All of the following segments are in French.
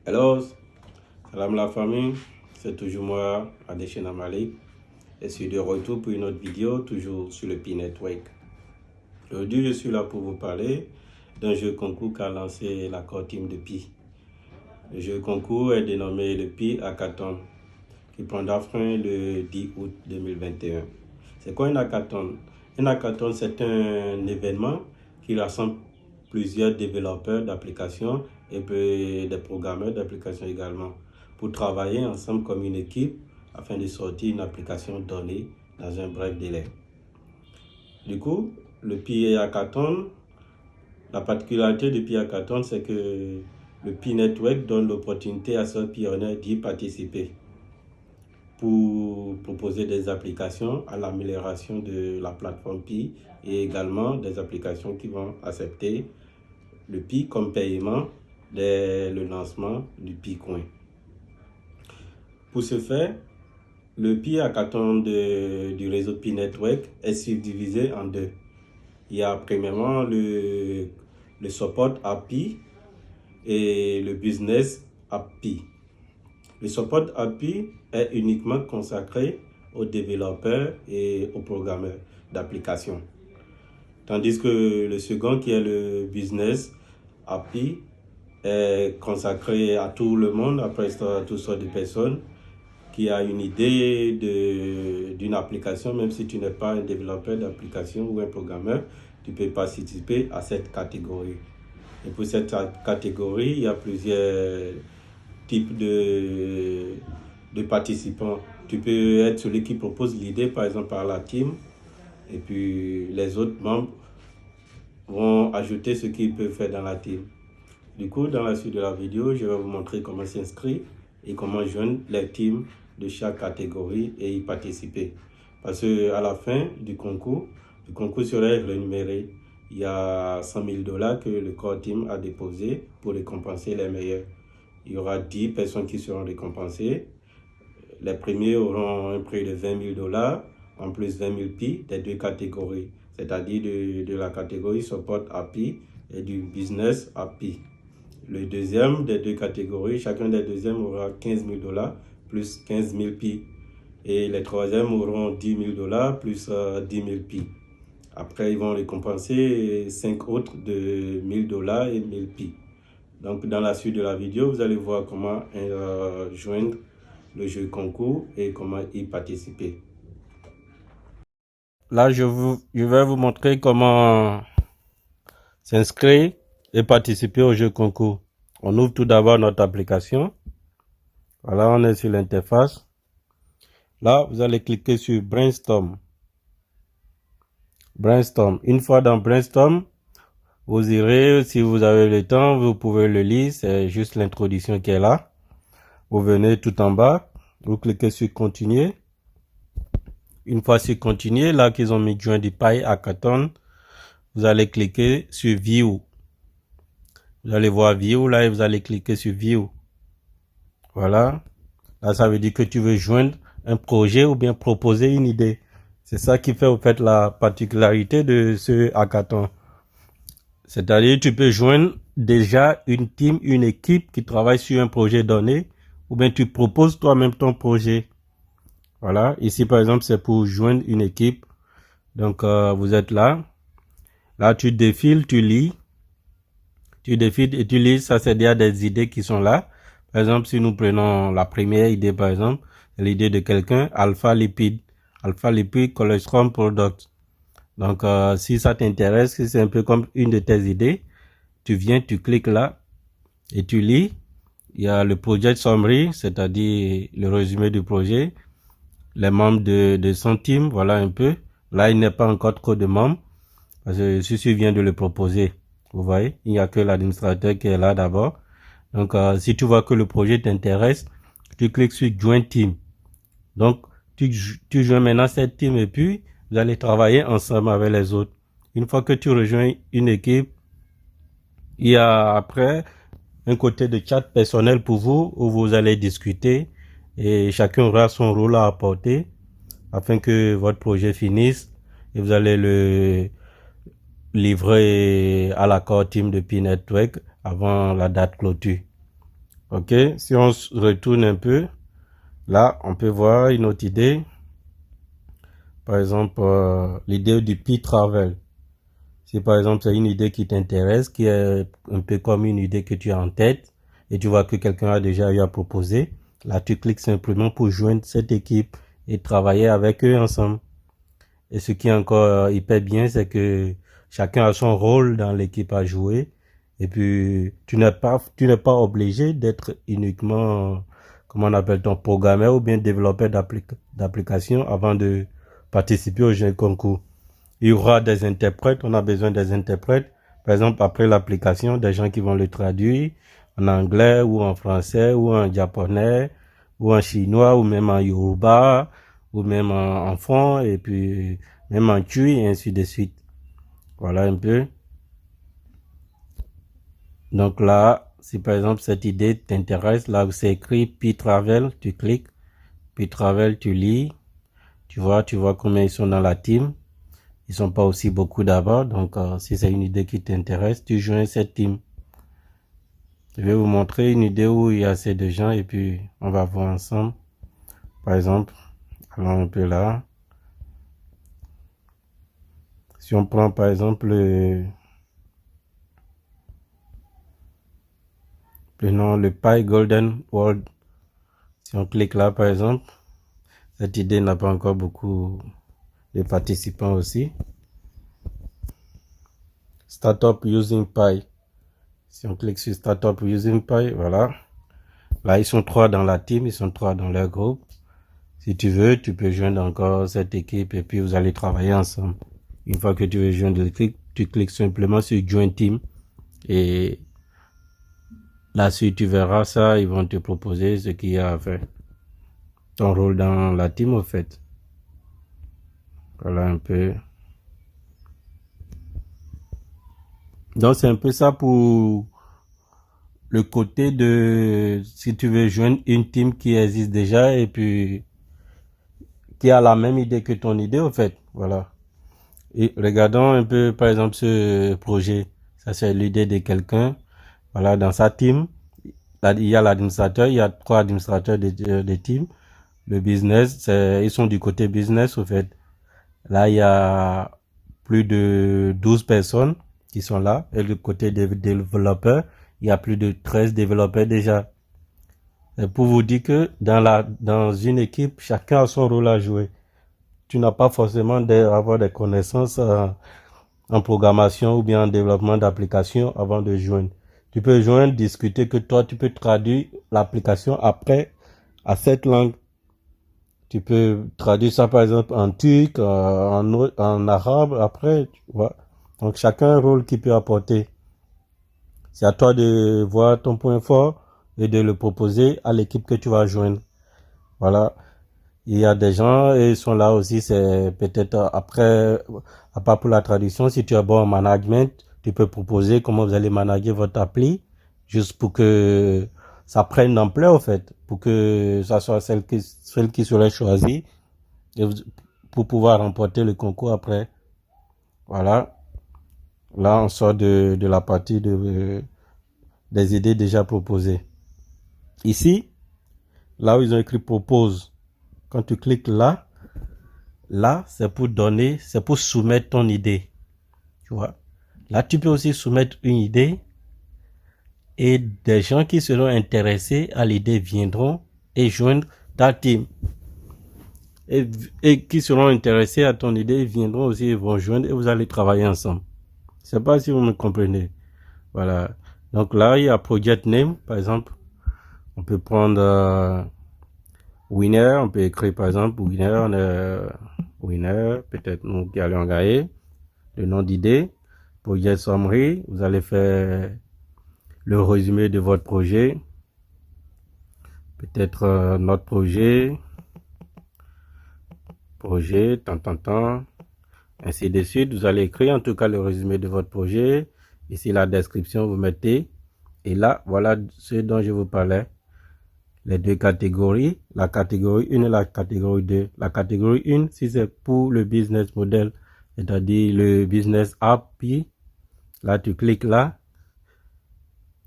Hello, salam la famille, c'est toujours moi, Adeshina Malik, et je suis de retour pour une autre vidéo, toujours sur le Pi Network. Aujourd'hui, je suis là pour vous parler d'un jeu concours qu'a lancé la core team de Pi. Le jeu concours est dénommé le Pi Hackathon, qui prendra fin le 10 août 2021. C'est quoi un hackathon? Un hackathon, c'est un événement qui rassemble plusieurs développeurs d'applications et des programmeurs d'applications également pour travailler ensemble comme une équipe afin de sortir une application donnée dans un bref délai. Du coup, le Pi Hackathon, la particularité du Pi Hackathon, c'est que le Pi Network donne l'opportunité à ce pionnier d'y participer pour proposer des applications à l'amélioration de la plateforme Pi et également des applications qui vont accepter le Pi comme paiement dès le lancement du Pi-Coin. Pour ce faire, le Pi Hackathon du réseau Pi Network est subdivisé en deux. Il y a premièrement le support API et le business API. Le support API est uniquement consacré aux développeurs et aux programmeurs d'applications. Tandis que le second, qui est le business API, est consacré à tout le monde, à toutes sortes de personnes qui a une idée d'une application, même si tu n'es pas un développeur d'application ou un programmeur, tu peux participer à cette catégorie. Et pour cette catégorie, il y a plusieurs types de participants. Tu peux être celui qui propose l'idée, par exemple par la team, et puis les autres membres vont ajouter ce qu'ils peuvent faire dans la team. Du coup, dans la suite de la vidéo, je vais vous montrer comment s'inscrire et comment joindre les teams de chaque catégorie et y participer. Parce qu'à la fin du concours serait rémunéré. Il y a 100 000 $ que le core team a déposé pour récompenser les meilleurs. Il y aura 10 personnes qui seront récompensées. Les premiers auront un prix de 20 000 $, en plus 20 000 Pi des deux catégories, c'est-à-dire de la catégorie Support API et du Business API. Le deuxième des deux catégories, chacun des deuxièmes aura 15 000 $ plus 15 000 Pi. Et les troisièmes auront 10 000 $ plus 10 000 Pi. Après, ils vont récompenser 5 autres de 1 000 $ et 1 000 Pi. Donc, dans la suite de la vidéo, vous allez voir comment joindre le jeu concours et comment y participer. Là, je vais vous montrer comment s'inscrire et participer au jeu concours. On ouvre tout d'abord notre application. Voilà, on est sur l'interface. Là, vous allez cliquer sur Brainstorm. Brainstorm. Une fois dans Brainstorm, vous irez, si vous avez le temps, vous pouvez le lire. C'est juste l'introduction qui est là. Vous venez tout en bas. Vous cliquez sur Continuer. Une fois sur Continuer, là qu'ils ont mis Join the Pi Hackathon, vous allez cliquer sur View. Vous allez voir View là et vous allez cliquer sur View. Voilà. Là, ça veut dire que tu veux joindre un projet ou bien proposer une idée. C'est ça qui fait au fait la particularité de ce hackathon. C'est-à-dire tu peux joindre déjà une team, une équipe qui travaille sur un projet donné ou bien tu proposes toi-même ton projet. Voilà. Ici, par exemple, c'est pour joindre une équipe. Donc, vous êtes là. Là, tu défiles, tu lis. Tu défiles et tu lis. Ça, c'est déjà des idées qui sont là. Par exemple, si nous prenons la première idée, par exemple, l'idée de quelqu'un, alpha lipid cholesterol product. Donc, si ça t'intéresse, si c'est un peu comme une de tes idées, tu viens, tu cliques là et tu lis. Il y a le project summary, c'est-à-dire le résumé du projet, les membres de son team, voilà un peu. Là, il n'est pas encore trop de membres parce que celui-ci vient de le proposer. Vous voyez, il n'y a que l'administrateur qui est là d'abord. Donc, si tu vois que le projet t'intéresse, tu cliques sur Join Team. Donc, tu joins maintenant cette team et puis vous allez travailler ensemble avec les autres. Une fois que tu rejoins une équipe, il y a après un côté de chat personnel pour vous où vous allez discuter et chacun aura son rôle à apporter afin que votre projet finisse et vous allez le livrer à la core team de Pi Network avant la date clôture. Ok, si on se retourne un peu, là, on peut voir une autre idée. Par exemple, l'idée du P-Travel. Si par exemple, c'est une idée qui t'intéresse, qui est un peu comme une idée que tu as en tête, et tu vois que quelqu'un a déjà eu à proposer, là, tu cliques simplement pour joindre cette équipe et travailler avec eux ensemble. Et ce qui est encore hyper bien, c'est que chacun a son rôle dans l'équipe à jouer. Et puis, tu n'es pas obligé d'être uniquement, comment on appelle ton programmeur ou bien développeur d'applications avant de participer au jeu concours. Il y aura des interprètes, on a besoin des interprètes. Par exemple, après l'application, des gens qui vont le traduire en anglais ou en français ou en japonais ou en chinois ou même en yoruba ou même en fond et puis même en tui et ainsi de suite. Voilà un peu. Donc là, si par exemple cette idée t'intéresse, là où c'est écrit P-Travel, tu cliques. P-Travel, tu lis. Tu vois combien ils sont dans la team. Ils sont pas aussi beaucoup d'abord, donc si c'est une idée qui t'intéresse, tu joins cette team. Je vais vous montrer une idée où il y a assez de gens et puis on va voir ensemble. Par exemple, allons un peu là. Si on prend par exemple le nom, le Pi Golden World, si on clique là par exemple, cette idée n'a pas encore beaucoup de participants aussi. Startup Using Pi. Si on clique sur Startup Using Pi, voilà. Là, ils sont 3 dans la team, ils sont 3 dans leur groupe. Si tu veux, tu peux joindre encore cette équipe et puis vous allez travailler ensemble. Une fois que tu veux joindre l'équipe, tu cliques simplement sur Join Team et là-dessus tu verras ça, ils vont te proposer ce qu'il y a à faire. Ton rôle dans la team au fait. Voilà un peu. Donc c'est un peu ça pour le côté de si tu veux joindre une team qui existe déjà et puis qui a la même idée que ton idée au fait. Voilà. Et regardons un peu par exemple ce projet. Ça c'est l'idée de quelqu'un. Voilà, dans sa team, là, il y a l'administrateur, il y a 3 administrateurs de team. Le business, ils sont du côté business au fait. Là, il y a plus de 12 personnes qui sont là. Et le côté des développeurs, il y a plus de 13 développeurs déjà. Et pour vous dire que dans une équipe, chacun a son rôle à jouer. Tu n'as pas forcément d'avoir des connaissances en programmation ou bien en développement d'application avant de joindre. Tu peux joindre, discuter que toi, tu peux traduire l'application après à cette langue. Tu peux traduire ça par exemple en turc, en arabe après, tu vois. Donc chacun a un rôle qu'il peut apporter. C'est à toi de voir ton point fort et de le proposer à l'équipe que tu vas joindre. Voilà. Il y a des gens et ils sont là aussi, c'est peut-être après, à part pour la traduction, si tu es bon en management, tu peux proposer comment vous allez manager votre appli, juste pour que ça prenne d'ampleur, en fait, pour que ça soit celle qui serait choisie, et pour pouvoir remporter le concours après. Voilà. Là, on sort de la partie des idées déjà proposées. Ici, là où ils ont écrit propose, quand tu cliques là, c'est pour soumettre ton idée. Tu vois. Là, tu peux aussi soumettre une idée et des gens qui seront intéressés à l'idée viendront et joindre ta team. Et qui seront intéressés à ton idée viendront aussi et vont joindre et vous allez travailler ensemble. Je sais pas si vous me comprenez. Voilà. Donc là, il y a Project Name, par exemple. On peut prendre Winner, on peut écrire par exemple Winner, peut-être nous qui allons gagner. Le nom d'idée. Projet Summary, vous allez faire le résumé de votre projet. Peut-être notre projet, ainsi de suite. Vous allez écrire en tout cas le résumé de votre projet. Ici la description, vous mettez. Et là, voilà ce dont je vous parlais. Les 2 catégories, la catégorie 1 et la catégorie 2. La catégorie 1, si c'est pour le business model, c'est-à-dire le business API, là tu cliques là.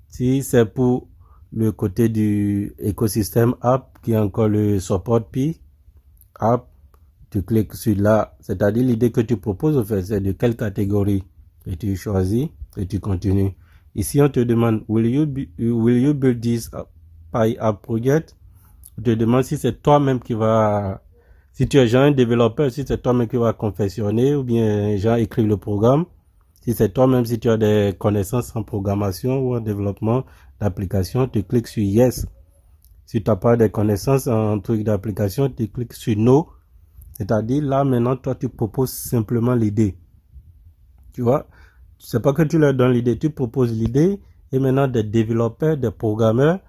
Si c'est pour le côté du écosystème app qui est encore le support P app. Tu cliques sur là, c'est-à-dire l'idée que tu proposes en fait, c'est de quelle catégorie, et tu choisis et tu continues. Ici on te demande will you build this by app project. On te demande si c'est toi-même qui va, si tu es genre un développeur, si c'est toi-même qui va confectionner ou bien genre écrire le programme. Si c'est toi-même, si tu as des connaissances en programmation ou en développement d'application, tu cliques sur yes. Si tu n'as pas de connaissances en truc d'application, tu cliques sur no. C'est-à-dire, là, maintenant, toi, tu proposes simplement l'idée. Tu vois, c'est pas que tu leur donnes l'idée, tu proposes l'idée et maintenant des développeurs, des programmeurs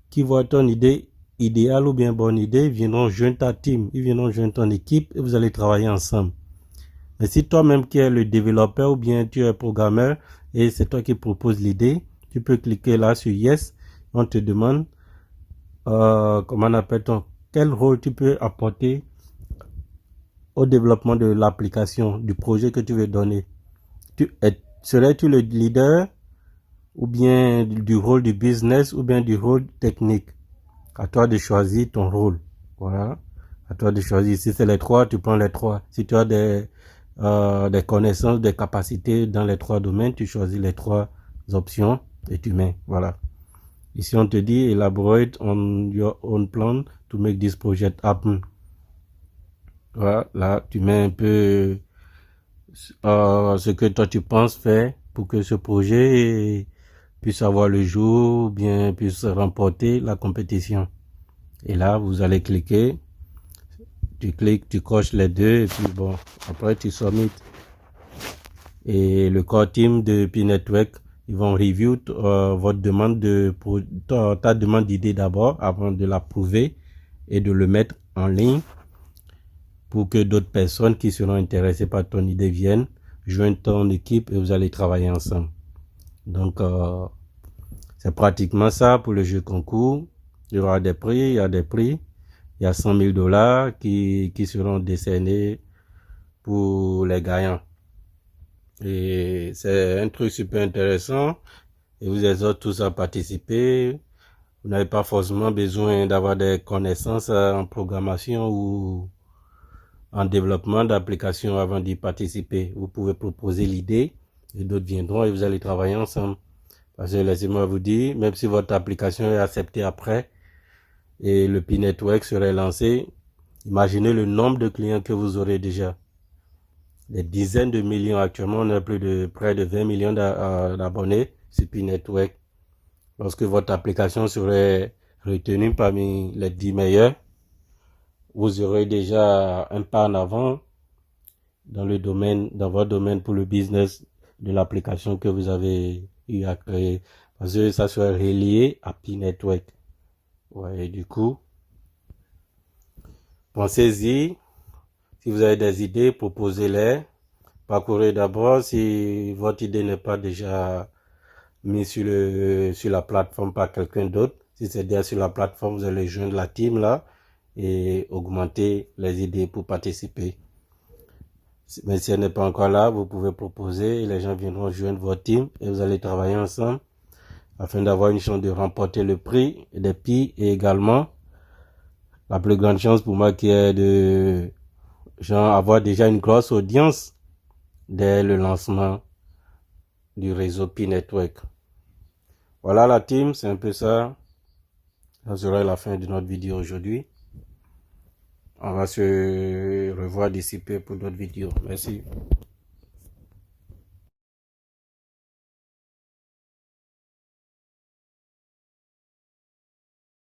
qui voient ton idée idéale ou bien bonne idée, viendront joindre ta team, ils viendront joindre ton équipe et vous allez travailler ensemble. Mais si toi-même qui es le développeur ou bien tu es programmeur et c'est toi qui proposes l'idée, tu peux cliquer là sur yes. On te demande comment on appelle-t-on, quel rôle tu peux apporter au développement de l'application, du projet que tu veux donner. Serais-tu le leader ou bien du rôle du business ou bien du rôle technique? À toi de choisir ton rôle. Voilà. À toi de choisir. Si c'est les trois, tu prends les trois. Si tu as des connaissances, des capacités dans les trois domaines, tu choisis les trois options et tu mets. Voilà. Ici, on te dit elaborate on your own plan to make this project happen. Voilà. Là, tu mets un peu ce que toi tu penses faire pour que ce projet puisse avoir le jour ou bien puisse remporter la compétition. Et là, vous allez cliquer. Tu cliques, tu coches les deux et puis bon, après tu submits. Et le core team de P-Network, ils vont review votre demande ta demande d'idée d'abord avant de l'approuver et de le mettre en ligne pour que d'autres personnes qui seront intéressées par ton idée viennent joindre ton équipe et vous allez travailler ensemble. Donc, c'est pratiquement ça pour le jeu concours. Il y aura des prix, il y a des prix. Il y a 100 000 $ qui seront décernés pour les gagnants. Et c'est un truc super intéressant. Et vous exhorte tous à participer. Vous n'avez pas forcément besoin d'avoir des connaissances en programmation ou en développement d'applications avant d'y participer. Vous pouvez proposer l'idée et d'autres viendront et vous allez travailler ensemble. Parce que laissez-moi vous dire, même si votre application est acceptée après et le P-Network serait lancé, imaginez le nombre de clients que vous aurez déjà. Des dizaines de millions actuellement, on a plus de près de 20 millions d'abonnés sur P-Network. Lorsque votre application serait retenue parmi les 10 meilleurs, vous aurez déjà un pas en avant dans votre domaine pour le business de l'application que vous avez eu à créer. Parce que ça serait relié à P-Network. Ouais, et du coup, pensez-y. Si vous avez des idées, proposez-les. Parcourez d'abord si votre idée n'est pas déjà mise sur la plateforme par quelqu'un d'autre. Si c'est déjà sur la plateforme, vous allez joindre la team là et augmenter les idées pour participer. Mais si elle n'est pas encore là, vous pouvez proposer et les gens viendront joindre votre team et vous allez travailler ensemble afin d'avoir une chance de remporter le prix des prix et également la plus grande chance pour moi qui est de avoir déjà une grosse audience dès le lancement du réseau P-Network. Voilà la team, c'est un peu ça. Ça sera la fin de notre vidéo aujourd'hui. On va se revoir d'ici peu pour d'autres vidéos. Merci.